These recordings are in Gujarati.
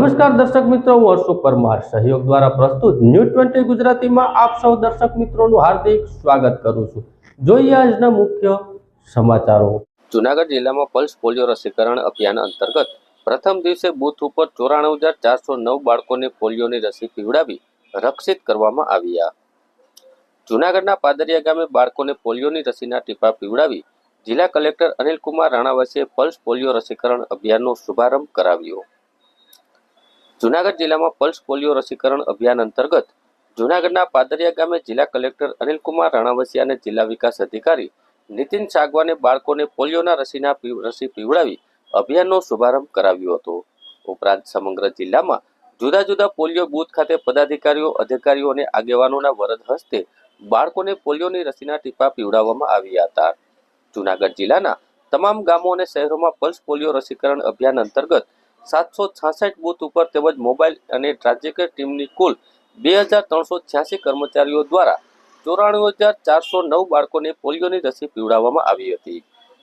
નમસ્કાર દર્શક મિત્રો, હું અશોક પરમાર સહયોગ દ્વારા પ્રસ્તુત ન્યૂઝ 20 ગુજરાતીમાં આપ સૌ દર્શક મિત્રોનું હાર્દિક સ્વાગત કરું છું। જોઈએ આજના મુખ્ય સમાચારો। જૂનાગઢ જિલ્લામાં પલ્સ પોલિયો રસીકરણ અભિયાન અંતર્ગત પ્રથમ દિવસે બૂથ ઉપર 94,409 બાળકોને પોલિયોની રસી પીવડાવી રક્ષિત કરવામાં આવ્યા। જૂનાગઢના પાદરિયા ગામે બાળકોને પોલિયોની રસીના ટીપા પીવડાવી જિલ્લા કલેક્ટર અનિલકુમાર રાણાવસીએ પલ્સ પોલિયો રસીકરણ અભિયાનનો શુભારંભ કરાવ્યો। જૂનાગઢ જિલ્લામાં પલ્સ પોલિયો રસીકરણ અભિયાન અંતર્ગત જૂનાગઢના પાદરિયા ગામે જિલ્લા કલેક્ટર અનિલકુમાર રાણાવસિયા અને જિલ્લા વિકાસ અધિકારી નીતિન સાગવાને બાળકોને પોલિયોના રસી પીવડાવી અભિયાનનો શુભારંભ કરાવ્યો હતો। ઉપરાંત સમગ્ર જિલ્લામાં જુદા જુદા પોલિયો બૂથ ખાતે પદાધિકારીઓ, અધિકારીઓ અને આગેવાનોના વરદ હસ્તે બાળકોને પોલિયોની રસીના ટીપા પીવડાવવામાં આવ્યા હતા। જૂનાગઢ જિલ્લાના તમામ ગામો અને શહેરોમાં પલ્સ પોલિયો રસીકરણ અભિયાન અંતર્ગત 766 બૂથ ઉપર તેમજ મોબાઈલ અને રાજ્ય ટીમની કુલ 2386 કર્મચારીઓ દ્વારા 94,409 બાળકોને પોલિયોની રસી પીવડાવવામાં આવી હતી।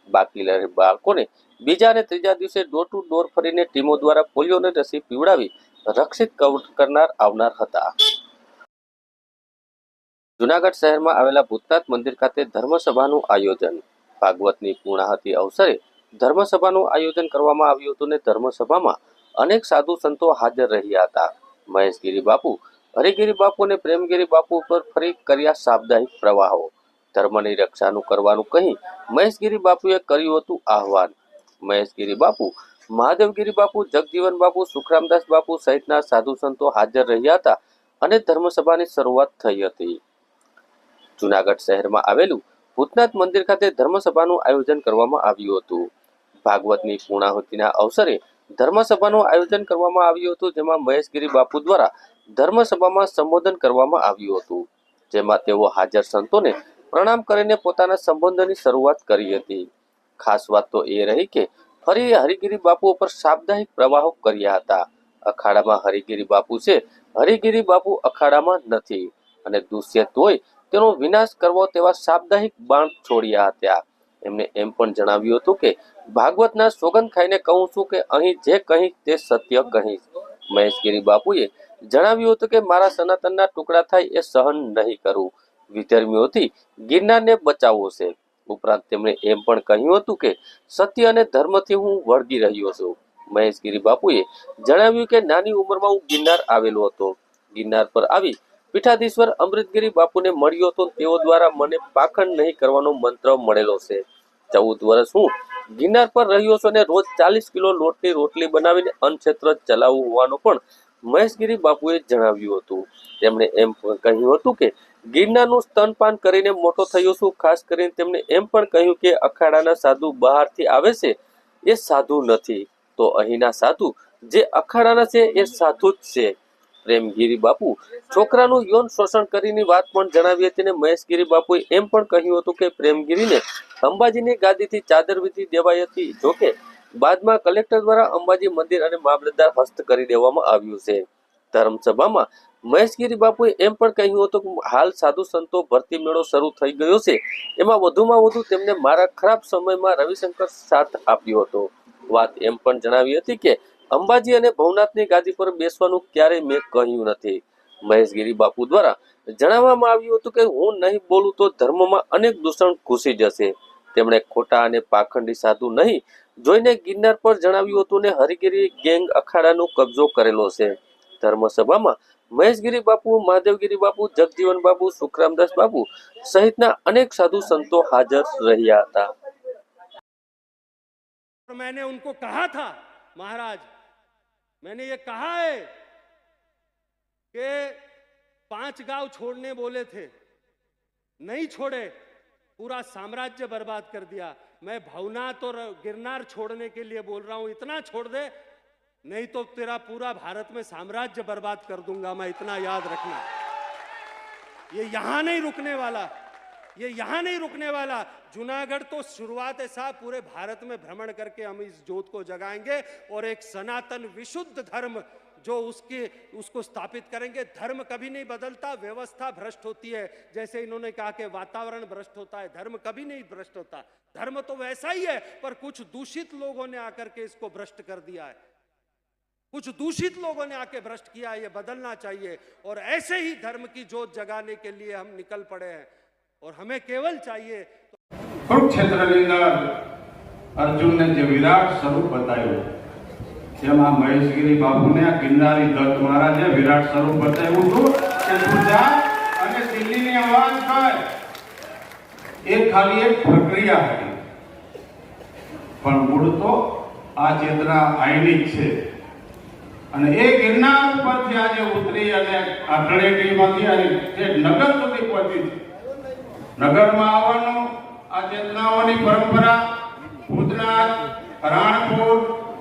બાકી રહેલ બાળકોને બીજા અને ત્રીજા દિવસે ડોર ટુ ડોર ફરીને ટીમો દ્વારા પોલિયોની રસી પીવડાવી રક્ષિત કરનાર આવનાર હતા। જૂનાગઢ શહેરમાં આવેલા ભૂતનાથ મંદિર ખાતે ધર્મસભાનું આયોજન। ભાગવતની પૂર્ણાહુતિ અવસરે ધર્મસભાનું આયોજન કરવામાં આવ્યું હતું અને ધર્મસભામાં અનેક સાધુ સંતો હાજર રહ્યા હતા। મહેશગીરી બાપુ, હરિગીરી બાપુ અને પ્રેમગીરી બાપુ પર ફરી કર્યા સાપ્તાહિક પ્રવાહો। ધર્મની રક્ષાનું કરવાનું કહી મહેશગીરી બાપુએ કર્યું હતું આહવાન। મહેશગીરી બાપુ, મહાદેવગીરી બાપુ, જગજીવન બાપુ, સુખરામદાસ બાપુ સહિતના સાધુ સંતો હાજર રહ્યા હતા અને ધર્મસભાની શરૂઆત થઈ હતી। જૂનાગઢ શહેરમાં આવેલું ભૂતનાથ મંદિર ખાતે ધર્મસભાનું આયોજન કરવામાં આવ્યું હતું। ભાગવતની પૂર્ણાહુતિના અવસરે ધર્મસભાનું આયોજન કરવામાં આવ્યું હતું, જેમાં મહેશગીરી બાપુ દ્વારા ધર્મસભામાં સંબોધન કરવામાં આવ્યું હતું, જેમાં તેઓ હાજર સંતોને પ્રણામ કરીને પોતાના સંબોધનની શરૂઆત કરી હતી। ખાસ વાત તો એ રહી કે ફરી હરિગીરી બાપુ પર સાપ્તાહિક પ્રવાહો કર્યા હતા। અખાડામાં હરિગીરી બાપુ છે, હરિગીરી બાપુ અખાડામાં નથી અને દુષ્યંત હોય તેનો વિનાશ કરવો તેવા સાપ્તાહિક બાણ છોડ્યા હતા। એમને એમ પણ જણાવ્યું હતું કે ભાગવતના સોગંદ ખાઈને કહું છું કે અહીં જે કહીશ તે સત્ય કહીશ। મહેશગીરી બાપુએ જણાવ્યું હતું કે મારા સનાતનના ટુકડા થાય એ સહન નહીં કરું, વિધર્મીઓથી ગિરનારને બચાવવો છે। ઉપરાંત તેમણે એમ પણ કહ્યું હતું કે સત્ય અને ધર્મથી હું વળગી રહ્યો છું। મહેશગીરી બાપુએ જણાવ્યું કે નાની ઉંમરમાં હું ગિરનાર આવેલો હતો। ગિરનાર પર આવી પીઠાધીશ્વર અમૃતગીરી બાપુને મળ્યો હતો, તેઓ દ્વારા મને પાખંડ નહીં કરવાનો મંત્ર મળેલો છે। 14 વર્ષ હું ગિરનાર પર રહ્યો છું અને રોજ 40 કિલો લોટની રોટલી બનાવીને અન્નક્ષેત્ર ચલાવવું હોવાનું પણ મહેશગીરી બાપુએ જણાવ્યું હતું। તેમણે એમ પણ કહ્યું હતું કે ગિરનારનું સ્તનપાન કરીને મોટો થયો છું। ખાસ કરીને તેમણે એમ પણ કહ્યું કે અખાડાના સાધુ બહારથી આવે છે એ સાધુ નથી, તો અહીંના સાધુ જે અખાડાના છે એ સાધુ જ છે। પ્રેમગીરી બાપુ છોકરાનું યૌન શોષણ કરીને વાત પણ જણાવી હતી અને મહેશગીરી બાપુએ એમ પણ કહ્યું હતું કે પ્રેમગીરીને અંબાજીની ગાદીથી ચાદર વિધિ દેવાઈ હતી, જોકે બાદમાં કલેક્ટર દ્વારા અંબાજી મંદિર અને મામલતદાર હસ્ત કરી દેવામાં આવ્યું છે। ધર્મસભામાં મહેશગીરી બાપુએ એમ પણ કહ્યું હતું કે હાલ સાધુ સંતો ભરતી મેળો શરૂ થઈ ગયો છે, એમાં વધુમાં વધુ તેમને મારા ખરાબ સમયમાં રવિશંકર સાથ આપ્યો હતો। વાત એમ પણ જણાવી હતી કે અંબાજી અને ભવનાથની ગાદી પર બેસવાનું ક્યારેય મેં કહ્યું નથી। મહેશગીરી બાપુ દ્વારા જણાવવામાં આવ્યું હતું કે હું નહીં બોલું તો ધર્મમાં અનેક દૂષણ ઘૂસી જશે। તેમણે ખોટા અને પાખંડી સાધુ નહીં જોઈને ગિરનાર પર જણાવ્યું હતું ને હરિગીરી ગેંગ અખાડાનો કબજો કરેલો છે। ધર્મસભામાં મહેશગીરી બાપુ, મહાદેવગીરી બાપુ, જગજીવન બાપુ, સુખરામદાસ બાપુ સહિતના અનેક સાધુ સંતો હાજર રહ્યા હતા। मैंने उनको कहा था, महाराज मैंने ये कहा है कि 5 गांव छोड़ने बोले थे, नहीं छोड़े, पूरा साम्राज्य बर्बाद कर दिया। मैं भवनाथ और गिरनार छोड़ने के लिए बोल रहा हूं, इतना छोड़ दे नहीं तो तेरा पूरा भारत में साम्राज्य बर्बाद कर दूंगा मैं, इतना याद रखना। ये यहां नहीं रुकने वाला, ये यहां नहीं रुकने वाला। जूनागढ़ तो शुरुआत है साहब, पूरे भारत में भ्रमण करके हम इस ज्योत को जगाएंगे और एक सनातन विशुद्ध धर्म जो उसको स्थापित करेंगे। धर्म कभी नहीं बदलता, व्यवस्था भ्रष्ट होती है। जैसे इन्होंने कहा कि वातावरण भ्रष्ट होता है, धर्म कभी नहीं भ्रष्ट होता। धर्म तो वैसा ही है, पर कुछ दूषित लोगों ने आकर के इसको भ्रष्ट कर दिया है। कुछ दूषित लोगों ने आके भ्रष्ट किया, ये बदलना चाहिए। और ऐसे ही धर्म की जोत जगाने के लिए हम निकल पड़े हैं और हमें केवल चाहिए कुरुक्षेत्रनी अंदर अर्जुन ने जो विराट स्वरूप बताव्યું જેમાં મહેશગીરી બાપુને આ કિન્નારી દત્ત મહારાજે વિરાટ સ્વરૂપ બતાવ્યું હતું કે તું જા અને દિલ્હીની અવાજ કર। એ ખાલી એક પ્રક્રિયા હતી, પણ મૂળ તો આ ચેતના આઈની જ છે। અને એ ગિરનાર ઉપરથી આજે ઉતરી અને આ તળેટીમાંથી આજે નગર સુધી પહોંચી છે। નગરમાં આવવાનું આ ચેતનાઓની પરંપરા ભૂતનાથ, રાણપુર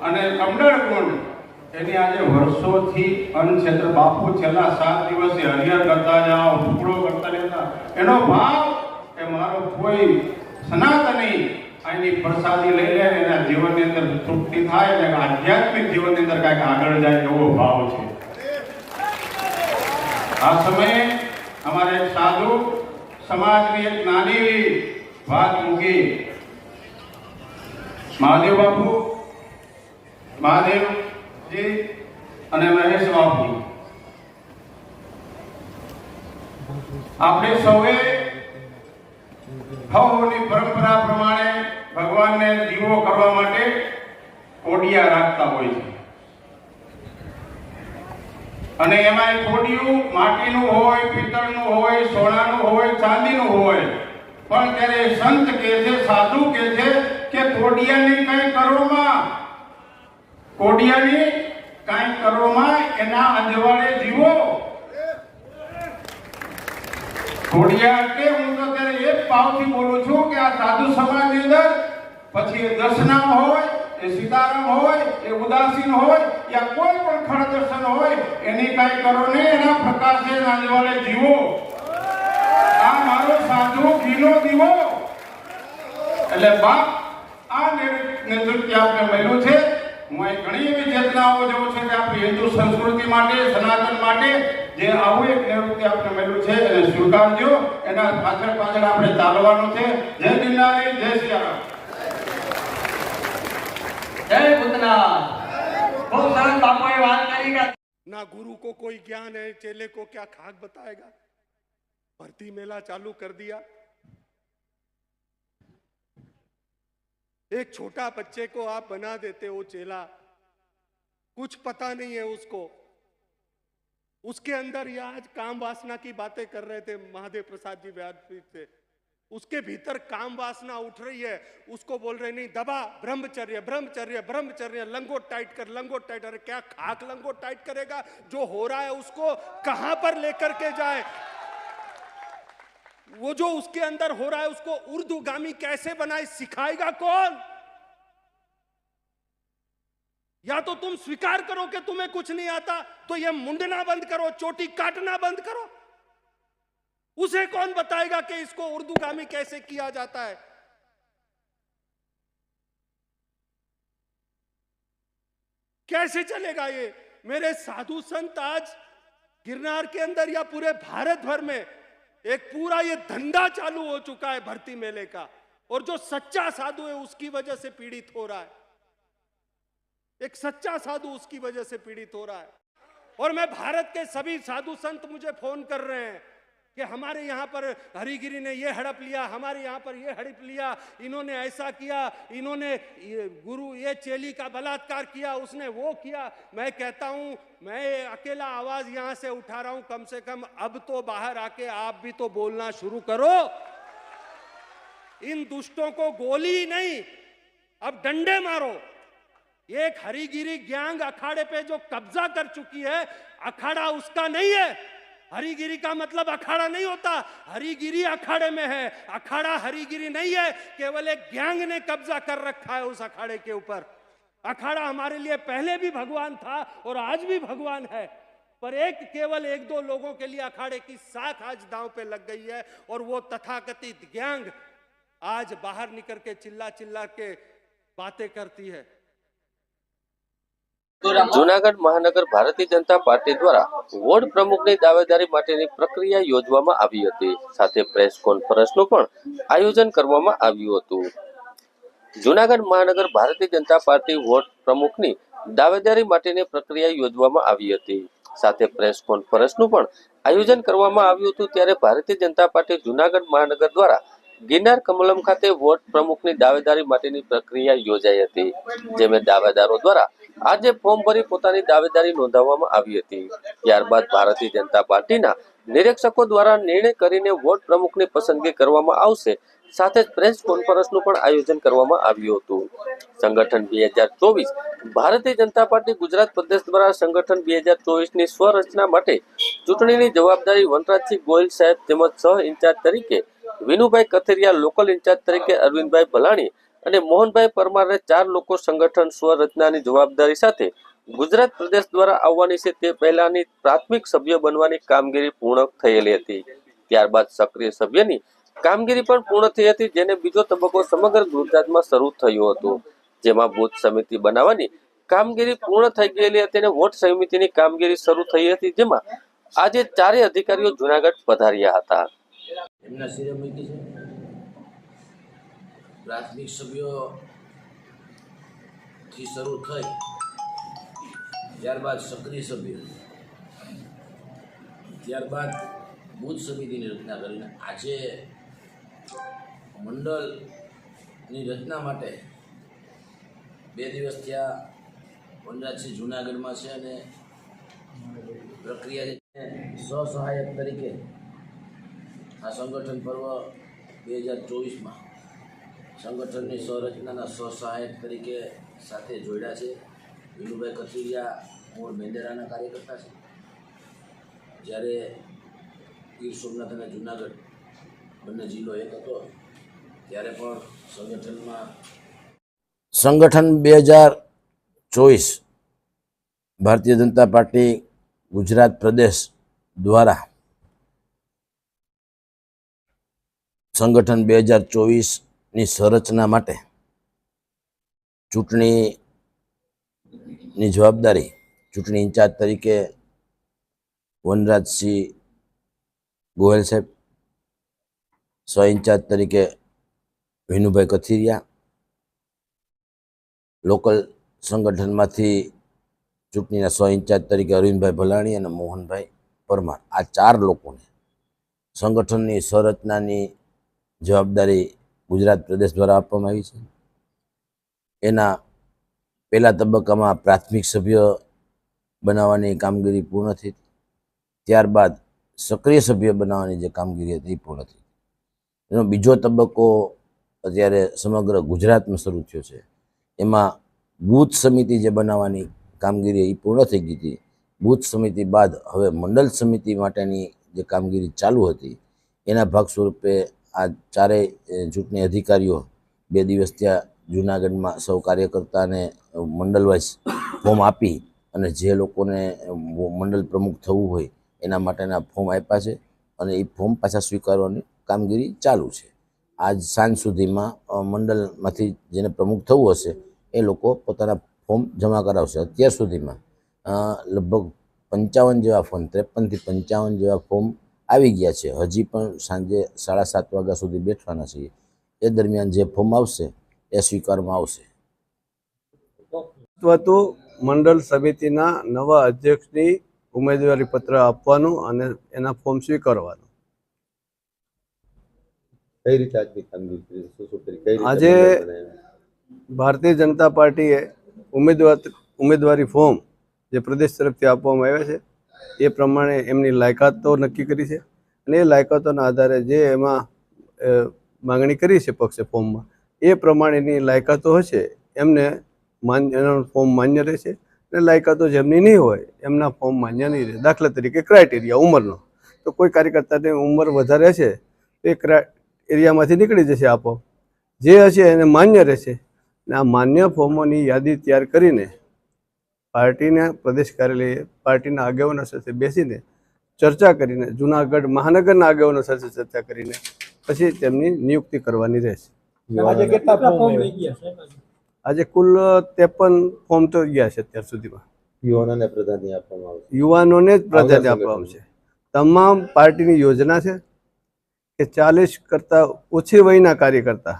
અને કમડળકુંડ એની આજે વર્ષોથી અન્નક્ષેત્ર બાપુ છેલ્લા 7 દિવસથી હરિહર કરતા જાઓ, ટુકડો કરતા રહેતા। એનો ભાવ કે મારો કોઈ સનાતની આની પ્રસાદી લઈ લે એના જીવનની અંદર તૃપ્તિ થાય અને આધ્યાત્મિક જીવનની અંદર કાંઈક આગળ જાય એવો ભાવ છે। આ સમયે અમારે એક સાધુ સમાજની એક નાની વાત મૂકી। મહાદેવ બાપુ, મહાદેવજી અને મહેશ બાપુ આપણે સૌએ હવની પરંપરા પ્રમાણે ભગવાનને દીવો કરવા માટે કોડિયા રાખતા હોય છે અને એમાં કોડિયું માટીનું હોય, પિત્તળનું હોય, સોનાનું હોય, ચાંદીનું હોય। પણ ત્યારે સંત કહે છે, સાધુ કહે છે કે કોડિયાની કંઈ કરોમાં, કોડિયાની કંઈ કરોમાં એના અંજવાળે જીવો। કોડિયા એટલે હું તો ત્યારે એક ભાવથી બોલું છું કે આ સાધુ સમાજની અંદર પછી એ દશનામ હોય, એ સીતારામ હોય, એ ઉદાસીન હોય, યા કોઈ પણ ખડ દર્શન હોય, એની કાંઈ કરો ને એના પ્રકાશે અંજવાળે જીવો। આ મારો સાધુ ઘીનો દીવો। એટલે બાપ આ નેતૃત્વ આપણે મળ્યું છે। હું અહીં ઘણી એવી ચેતનાઓ જોઉં છું કે આપણી હિન્દુ સંસ્કૃતિ માટે, સનાતન માટે જે આવું એક નૈવૃત્ય આપણે મળ્યું છે એને સ્વીકારજો। એના પાછળ પાછળ આપણે ચાલવાનું છે। જય ગિરનારી, જય સિયારામ, जय भूतनाथ। खूब सरस बापू ये बात करी का ना गुरु को कोई ज्ञान है, चेले को क्या खाक बताएगा। भर्ती मेला चालू कर दिया। एक छोटा बच्चे को आप बना देते हो चेला, कुछ पता नहीं है उसको, उसके अंदर ये आज काम वासना की बातें कर रहे थे महादेव प्रसाद जी व्यासपीठ से, उसके भीतर काम वासना उठ रही है, उसको बोल रहे नहीं दबा, ब्रह्मचर्य ब्रह्मचर्य ब्रह्मचर्य, लंगोट टाइट कर, लंगोट टाइट। अरे क्या खाक लंगोट टाइट करेगा? जो हो रहा है उसको कहां पर लेकर के जाए? वो जो उसके अंदर हो रहा है उसको ऊर्ध्वगामी कैसे बनाए, सिखाएगा कौन? या तो तुम स्वीकार करो कि तुम्हें कुछ नहीं आता, तो ये मुंडना बंद करो, चोटी काटना बंद करो। उसे कौन बताएगा कि इसको ऊर्ध्वगामी कैसे किया जाता है? कैसे चलेगा ये? मेरे साधु संत आज गिरनार के अंदर या पूरे भारत भर में एक पूरा ये धंधा चालू हो चुका है भर्ती मेले का, और जो सच्चा साधु है उसकी वजह से पीड़ित हो रहा है। एक सच्चा साधु उसकी वजह से पीड़ित हो रहा है। और मैं भारत के सभी साधु संत मुझे फोन कर रहे हैं कि हमारे यहाँ पर हरिगिरी ने ये हड़प लिया, हमारे यहाँ पर ये हड़प लिया, इन्होंने ऐसा किया, इन्होंने गुरु ये चेली का बलात्कार किया, उसने वो किया। मैं कहता हूं मैं अकेला आवाज यहाँ से उठा रहा हूं, कम से कम अब तो बाहर आके आप भी तो बोलना शुरू करो। इन दुष्टों को गोली नहीं, अब डंडे मारो। एक हरिगिरी गैंग अखाड़े पे जो कब्जा कर चुकी है, अखाड़ा उसका नहीं है। हरिगिरी का मतलब अखाड़ा नहीं होता, हरिगिरी अखाड़े में है, अखाड़ा हरिगिरी नहीं है। केवल एक गैंग ने कब्जा कर रखा है उस अखाड़े के ऊपर। अखाड़ा हमारे लिए पहले भी भगवान था और आज भी भगवान है, पर केवल एक दो लोगों के लिए अखाड़े की साख आज दांव पे लग गई है। और वो तथाकथित गैंग आज बाहर निकल के चिल्ला चिल्ला के बातें करती है। જૂનાગઢ મહાનગર ભારતીય જનતા પાર્ટી દ્વારા વોર્ડ પ્રમુખની દાવેદારી માટેની પ્રક્રિયા યોજવામાં આવી હતી, સાથે પ્રેસ કોન્ફરન્સનું પણ આયોજન કરવામાં આવ્યું હતું। જૂનાગઢ મહાનગર ભારતીય જનતા પાર્ટી વોર્ડ પ્રમુખની દાવેદારી માટેની પ્રક્રિયા યોજવામાં આવી હતી. સાથે પ્રેસ કોન્ફરન્સનું પણ આયોજન કરવામાં આવ્યું હતું. ત્યારે ભારતીય જનતા પાર્ટી જૂનાગઢ મહાનગર દ્વારા ગિરનાર કમલમ ખાતે વોર્ડ પ્રમુખની દાવેદારી માટેની પ્રક્રિયા યોજાઈ હતી. જેમાં દાવેદારો દ્વારા આજે ફોર્મ ભરી પોતાની દાવેદારી નોંધાવવામાં આવી હતી. ત્યારબાદ ભારતીય જનતા પાર્ટીના નિરીક્ષકો દ્વારા નિર્ણય કરીને વોર્ડ પ્રમુખની પસંદગી કરવામાં આવશે. સાથે જ પ્રેસ કોન્ફરન્સનું પણ આયોજન કરવામાં આવ્યું હતું. સંગઠન 2024 ભારતીય જનતા પાર્ટી ગુજરાત પ્રદેશ દ્વારા સંગઠન 2024ની સ્વરચના માટે ચૂંટણીની જવાબદારી વનરાજસિંહ ગોયલ સાહેબ તેમજ સહ ઇન્ચાર્જ તરીકે વિનુભાઈ કથિરિયા, લોકલ ઇન્ચાર્જ તરીકે અરવિંદભાઈ ભલાણી અને મોહનભાઈ પરમારને 4 લોકો સંગઠન સ્વરચનાની જવાબદારી સાથે ગુજરાત પ્રદેશ દ્વારા આવવાની છે. તે પહેલાની પ્રાથમિક સભ્ય બનવાની કામગીરી પૂર્ણ થયેલી હતી. ત્યારબાદ સક્રિય સભ્યની કામગીરી પણ પૂર્ણ થઈ હતી, જેને બીજો તબક્કો સમગ્ર ગુજરાતમાં શરૂ થયો હતો. જેમાં બૂથ સમિતિ બનાવવાની કામગીરી પૂર્ણ થઈ ગયેલી હતી અને વોટ સમિતિની કામગીરી શરૂ થઈ હતી. જેમાં આજે 4 અધિકારીઓ જૂનાગઢ પધાર્યા હતા. એમના શિરે મૂકી છે. પ્રાથમિક સભ્યોથી શરૂ થઈ ત્યારબાદ સક્રિય સભ્યો, ત્યારબાદ બૂથ સમિતિની રચના કરીને આજે મંડળની રચના માટે 2 દિવસ ત્યાં વનરાજસિંહ જૂનાગઢમાં છે અને પ્રક્રિયા સ્વસહાયક તરીકે આ સંગઠન પર્વ 2024માં સંગઠનની સંરચનાના સ્વસહાયક તરીકે સાથે જોડ્યા છે. વિનુભાઈ કથિરિયા મૂળ મેંદરાના કાર્યકર્તા છે. જ્યારે ગીર સોમનાથ અને જૂનાગઢ બંને જિલ્લો એક હતો ત્યારે પણ સંગઠન 2024 ભારતીય જનતા પાર્ટી ગુજરાત પ્રદેશ દ્વારા સંગઠન 2024ની સંરચના માટે ચૂંટણીની જવાબદારી ચૂંટણી ઇન્ચાર્જ તરીકે વનરાજસિંહ ગોયલ સાહેબ, સહ ઇન્ચાર્જ તરીકે વિનુભાઈ કથિરિયા, લોકલ સંગઠનમાંથી ચૂંટણીના સહ ઇન્ચાર્જ તરીકે અરવિંદભાઈ ભલાણી અને મોહનભાઈ પરમાર, આ 4 લોકોને સંગઠનની સંરચનાની જવાબદારી ગુજરાત પ્રદેશ દ્વારા આપવામાં આવી છે. એના પહેલા તબક્કામાં પ્રાથમિક સભ્ય બનાવવાની કામગીરી પૂર્ણ થઈ. ત્યારબાદ સક્રિય સભ્ય બનાવવાની જે કામગીરી હતી એ પૂર્ણ થઈ. એનો બીજો તબક્કો અત્યારે સમગ્ર ગુજરાતમાં શરૂ થયો છે. એમાં બૂથ સમિતિ જે બનાવવાની કામગીરી એ પૂર્ણ થઈ ગઈ હતી. બૂથ સમિતિ બાદ હવે મંડળ સમિતિ માટેની જે કામગીરી ચાલુ હતી એના ભાગ સ્વરૂપે આ 4 ચૂંટણી અધિકારીઓ 2 દિવસ ત્યાં જૂનાગઢમાં સૌ કાર્યકર્તાને મંડળ વાઇઝ ફોર્મ આપી અને જે લોકોને મંડળ પ્રમુખ થવું હોય એના માટેના ફોર્મ આપ્યા છે અને એ ફોર્મ પાછા સ્વીકારવાની કામગીરી ચાલુ છે. આજ સાંજ સુધીમાં મંડળમાંથી જેને પ્રમુખ થવું હશે એ લોકો પોતાના ફોર્મ જમા કરાવશે. અત્યાર સુધીમાં લગભગ 55 જેવા ફોર્મ, 53 થી 55 જેવા ફોર્મ આવી ગયા છે. હજી પણ સાંજે 7:30 વાગ્યા સુધી બેઠવાના છીએ. એ દરમિયાન જે ફોર્મ આવશે એ સ્વીકારવામાં આવશે. તો મંડળ સમિતિના નવા અધ્યક્ષની ઉમેદવારી પત્ર આપવાનું અને એના ફોર્મ સ્વીકારવાનું. કઈ રીતે આજની કામગીરી આજે ભારતીય જનતા પાર્ટીએ ઉમેદવારી ફોર્મ જે પ્રદેશ તરફથી આપવામાં આવ્યા છે એ પ્રમાણે એમની લાયકાતો નક્કી કરી છે અને એ લાયકાતોના આધારે જે એમાં માંગણી કરી છે પક્ષે ફોર્મમાં એ પ્રમાણેની લાયકાતો હશે એમને એનું ફોર્મ માન્ય રહેશે અને લાયકાતો જેમની નહીં હોય એમના ફોર્મ માન્ય નહીં રહે. દાખલા તરીકે ક્રાઇટેરિયા ઉંમરનો, તો કોઈ કાર્યકર્તાની ઉંમર વધારે છે તો એ એરિયામાંથી નીકળી જશે આપો. જે હશે એને માન્ય રહેશે. અને આ માન્ય ફોર્મોની યાદી તૈયાર કરીને પાર્ટીના પ્રદેશ કાર્યાલયે પાર્ટીના આગેવાનો સાથે બેસીને ચર્ચા કરીને જૂનાગઢ મહાનગરના આગેવાનો સાથે ચર્ચા કરીને પછી તેમની નિયુક્તિ કરવાની રહેશે. આજે કુલ 53 ફોર્મ તો ગયા છે અત્યાર સુધીમાં. યુવાનોને પ્રાધાન્ય આપવામાં આવશે. યુવાનોને જ પ્રાધાન્ય આપવામાં આવશે. તમામ પાર્ટીની યોજના છે કે 40 કરતાં ઓછી વયના કાર્યકર્તા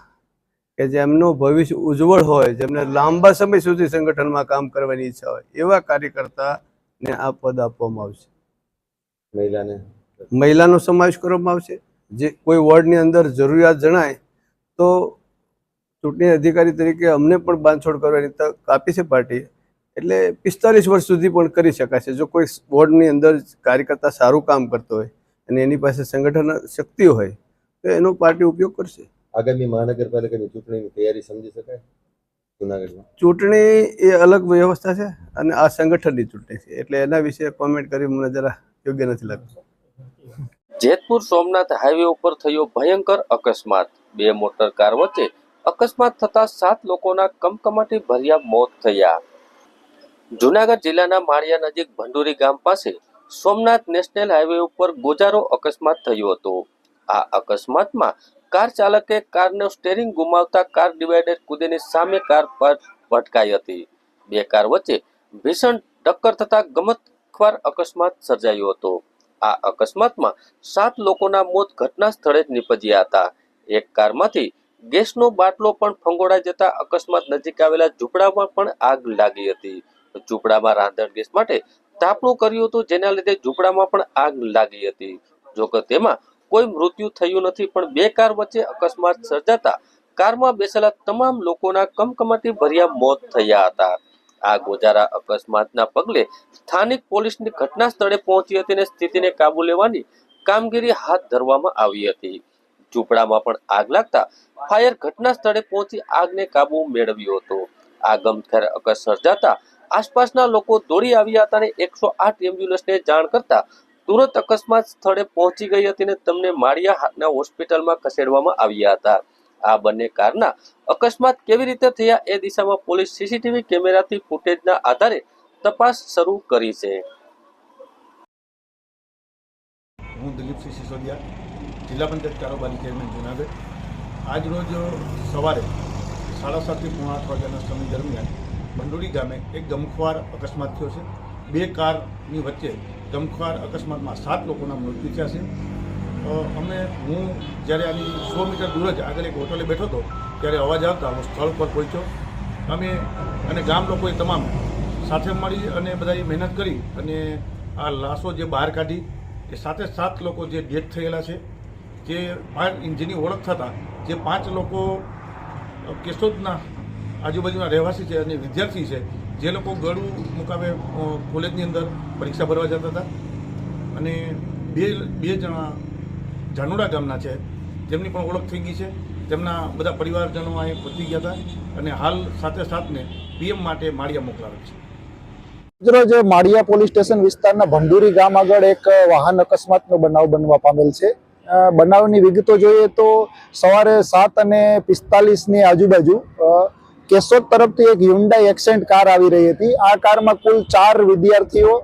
કે જેમનું ભવિષ્ય ઉજ્જવળ હોય, જેમને લાંબા સમય સુધી સંગઠનમાં કામ કરવાની ઈચ્છા હોય, એવા કાર્યકર્તાને આ પદ આપવામાં આવશે. મહિલાનો સમાવેશ કરવામાં આવશે. જે કોઈ વોર્ડની અંદર જરૂરિયાત જણાય તો ચૂંટણી અધિકારી તરીકે અમને પણ બાંધછોડ કરવાની તક આપી છે પાર્ટીએ. એટલે 45 વર્ષ સુધી પણ કરી શકાશે. જો કોઈ વોર્ડની અંદર કાર્યકર્તા સારું કામ કરતો હોય અને એની પાસે સંગઠન શક્તિ હોય તો એનો પાર્ટી ઉપયોગ કરશે. આગામી મહાનગરપાલિકાની ચૂંટણીની તૈયારી સમજી શકાય જૂનાગઢમાં? ચૂંટણી એ અલગ વ્યવસ્થા છે અને આ સંગઠનની ચૂંટણી છે, એટલે એના વિશે કોમેન્ટ કરી મને જરા યોગ્ય નથી લાગતું. જેતપુર સોમનાથ હાઈવે ઉપર થયો ભયંકર અકસ્માત. 2 મોટર કાર વચ્ચે અકસ્માત થતા 7 લોકોના કમકમાટી ભર્યા મોત થયા. જૂનાગઢ જિલ્લાના માળિયા નજીક ભંડુરી ગામ પાસે સોમનાથ નેશનલ હાઈવે ઉપર ગોજારો અકસ્માત થયો હતો. આ અકસ્માતમાં કાર ચાલકે કારનો સ્ટેરિંગ ગુમાવતા કાર ડિવાઈડર કૂદીને સામે કાર પર ભટકાઈ હતી. 2 કાર વચ્ચે ભીષણ ટક્કર થતા ગમતખવાર અકસ્માત સર્જાયો હતો. આ અકસ્માતમાં 7 લોકોના મોત ઘટના સ્થળે જ નીપજ્યા હતા. એક કારમાંથી ગેસનો બાટલો પણ ફંગોળાઈ જતા અકસ્માત નજીક આવેલા ઝૂંપડામાં પણ આગ લાગી હતી. ઝૂંપડામાં રાંધણ ગેસ માટે તાપણું કર્યું હતું, જેના લીધે ઝૂંપડામાં પણ આગ લાગી હતી. જોકે તેમાં કોઈ મૃત્યુ થયું નથી, પણ 2 કાર વચ્ચે અકસ્માત સર્જાતા કારમાં બેસેલા તમામ લોકોના કમકમાટી ભર્યા મોત થયા હતા. આ ગોજારા અકસ્માતના પગલે સ્થાનિક પોલીસની ઘટના સ્થળે પહોંચી હતી અને સ્થિતિને કાબુ લેવાની કામગીરી હાથ ધરવામાં આવી હતી. ઝૂંપડામાં પણ આગ લાગતા ફાયર ઘટના સ્થળે પહોંચી આગને કાબુ મેળવ્યો હતો. આ ગમખ્વાર અકસ્માત સર્જાતા આસપાસના લોકો દોડી આવ્યા હતા અને 108 એમ્બ્યુલન્સને જાણ કરતા તુરંત અકસ્માત સ્થળે પહોંચી ગઈ હતી અને તેમને માળિયાના હોસ્પિટલમાં ખસેડવામાં આવ્યા હતા. આ બંને કારના અકસ્માત કેવી રીતે થયા એ દિશામાં પોલીસ સીસીટીવી કેમેરાથી ફૂટેજના આધારે તપાસ શરૂ કરી છે. હું દિલીપસિંહ સિસોદિયા, જિલ્લા પંચાયત કારોબારી ચેરમેન જૂનાગઢ. આજ રોજ સવારે 7:30 થી 8 વાગ્યાના સમય દરમિયાન ભંડુરી ગામે એક ગમખ્વાર અકસ્માત થયો છે. 2 કારની વચ્ચે ગમખ્વાર અકસ્માતમાં 7 લોકોના મૃત્યુ થયા છે. હું જ્યારે આની 100 મીટર દૂર જ આગળ એક હોટલે બેઠો હતો ત્યારે અવાજ આવતા હું સ્થળ પર પહોંચ્યો. અમે અને ગામ લોકોએ તમામ સાથે મળી અને બધાએ મહેનત કરી અને આ લાશો જે બહાર કાઢી, એ 7 લોકો જે ડેથ થયેલા છે, જે 5 જેની ઓળખ થતાં જે 5 લોકો કેશોદના આજુબાજુના રહેવાસી છે અને વિદ્યાર્થી છે, જે લોકો ગળું મુકામે કોલેજની અંદર પરીક્ષા ભરવા જતા હતા, અને બે જણા જાનુડા ગામના છે, જેમની પણ ઓળખ થઈ ગઈ છે. તેમના બધા પરિવારજનો અહીં પહોંચી ગયા હતા અને હાલ 7 PM માટે માળિયા મોકલાવેલ છે. રોજ માળિયા પોલીસ સ્ટેશન વિસ્તારના ભંડુરી ગામ આગળ એક વાહન અકસ્માતનો બનાવ બનવા પામેલ છે. બનાવની વિગતો જોઈએ તો સવારે 7:45ની આજુબાજુ કેશોદ તરફથી એક હ્યુન્ડાઈ એક્સેન્ટ કાર આવી રહી હતી. આ કારમાં કુલ 4 વિદ્યાર્થીઓ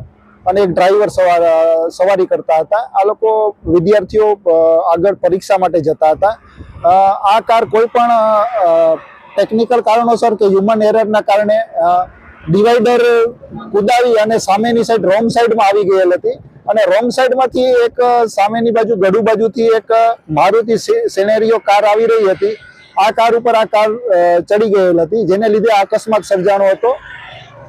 અને એક ડ્રાઈવર સવારી કરતા હતા. આ લોકો વિદ્યાર્થીઓ આગળ પરીક્ષા માટે જતા હતા. આ કાર કોઈ પણ ટેકનિકલ કારણોસર કે હ્યુમન એરરના કારણે ડિવાઈડર કુદાવી અને સામેની સાઈડ રોંગ સાઈડમાં આવી ગયેલ હતી અને રોંગ સાઈડમાંથી એક સામેની બાજુ ગડુ બાજુથી એક મારુતિ સિનેરિયો કાર આવી રહી હતી. આ કાર ઉપર આ કાર ચડી ગયેલ હતી, જેને લીધે આ અકસ્માત સર્જાણો હતો.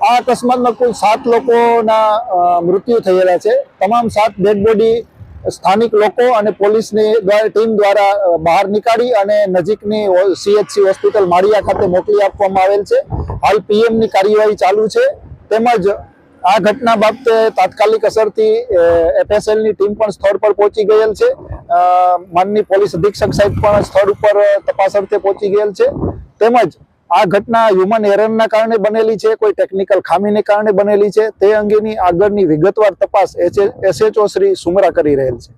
આ અકસ્માતમાં કુલ 7 લોકોના મૃત્યુ થયેલા છે. તમામ 7 ડેડ બોડી સ્થાનિક લોકો અને પોલીસની ટીમ દ્વારા બહાર નીકાળી અને નજીકની CHC હોસ્પિટલ માળિયા ખાતે મોકલી આપવામાં આવેલ છે. હાલ PMની કાર્યવાહી ચાલુ છે. તેમજ આ ઘટના બાબતે તાત્કાલિક અસરથી FSLની ટીમ પણ સ્થળ પર પહોંચી ગયેલ છે. માનનીય પોલીસ અધિક્ષક સાહેબ પણ સ્થળ ઉપર તપાસ અર્થે પહોંચી ગયેલ છે. તેમજ આ ઘટના હ્યુમન એરરના કારણે બનેલી છે, કોઈ ટેકનિકલ ખામીને કારણે બનેલી છે, તે અંગેની આગળની વિગતવાર તપાસ SHO શ્રી સુમરા કરી રહેલ છે.